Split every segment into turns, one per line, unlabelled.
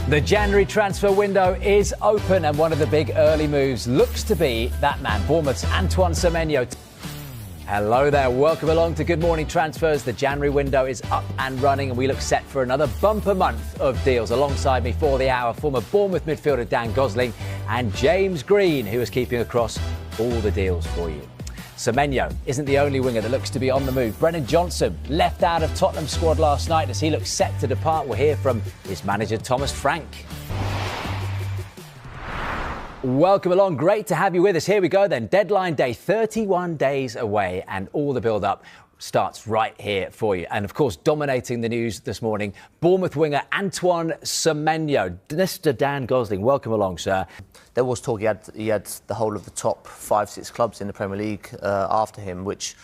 The January transfer window is open, and one of the big early moves looks to be that man, Bournemouth's Antoine Semenyo. Hello there, welcome along to Good Morning Transfers. The January window is up and running, and we look set for another bumper month of deals. Alongside me for the hour, former Bournemouth midfielder Dan Gosling and James Green, who is keeping across all the deals for you. Semenyo isn't the only winger that looks to be on the move. Brennan Johnson left out of Tottenham's squad last night as he looks set to depart. We'll hear from his manager, Thomas Frank. Welcome along. Great to have you with us. Here we go then. Deadline day, 31 days away, and all the build-up starts right here for you. And, of course, dominating the news this morning, Bournemouth winger Antoine Semenyo. Mr. Dan Gosling, welcome along, sir.
There was talk he had the whole of the top 5-6 clubs in the Premier League after him, which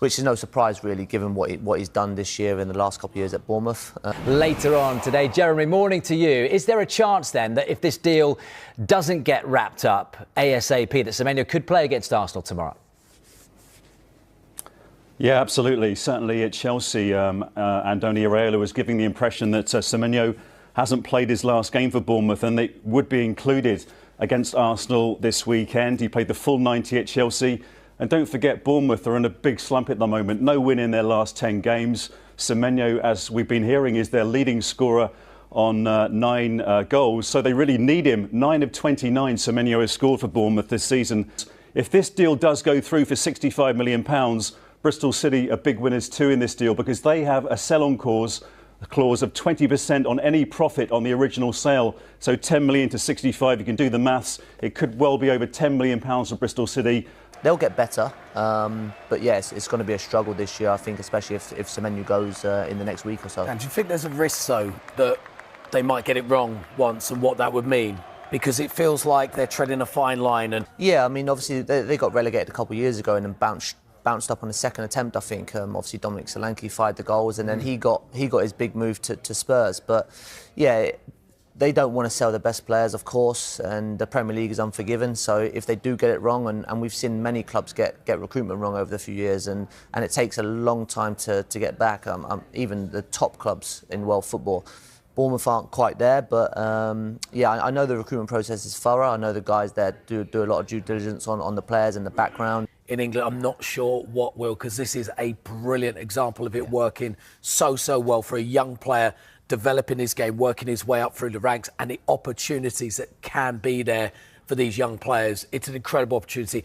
is no surprise, really, given what he's done this year in the last couple of years at Bournemouth.
Later on today, Jeremy, morning to you. Is there a chance, then, that if this deal doesn't get wrapped up ASAP, that Semenyo could play against Arsenal tomorrow?
Yeah, absolutely. Certainly at Chelsea, Andoni Iraola was giving the impression that Semenyo hasn't played his last game for Bournemouth, and they would be included against Arsenal this weekend. He played the full 90 at Chelsea. And don't forget, Bournemouth are in a big slump at the moment. No win in their last 10 games. Semenyo, as we've been hearing, is their leading scorer on 9 goals. So they really need him. 9 of 29 Semenyo has scored for Bournemouth this season. If this deal does go through for £65 million, Bristol City are big winners too in this deal, because they have a sell-on clause of 20% on any profit on the original sale. So 10 million to 65, you can do the maths. It could well be over £10 million for Bristol City.
They'll get better, but yes, it's going to be a struggle this year, I think, especially if Semenyo goes in the next week or so.
And do you think there's a risk, though, that they might get it wrong once and what that would mean? Because it feels like they're treading a fine line. And
yeah, I mean, obviously, they got relegated a couple of years ago and then bounced up on the second attempt, I think. Obviously, Dominic Solanke fired the goals, and then he got his big move to Spurs. But yeah, they don't want to sell the best players, of course, and the Premier League is unforgiving. So if they do get it wrong, and we've seen many clubs get recruitment wrong over the few years, and it takes a long time to get back, even the top clubs in world football. Bournemouth aren't quite there, but yeah, I know the recruitment process is thorough. I know the guys there do a lot of due diligence on the players and the background.
in England, I'm not sure what will, because this is a brilliant example of it working so well for a young player, developing his game, working his way up through the ranks, and the opportunities that can be there for these young players. It's an incredible opportunity.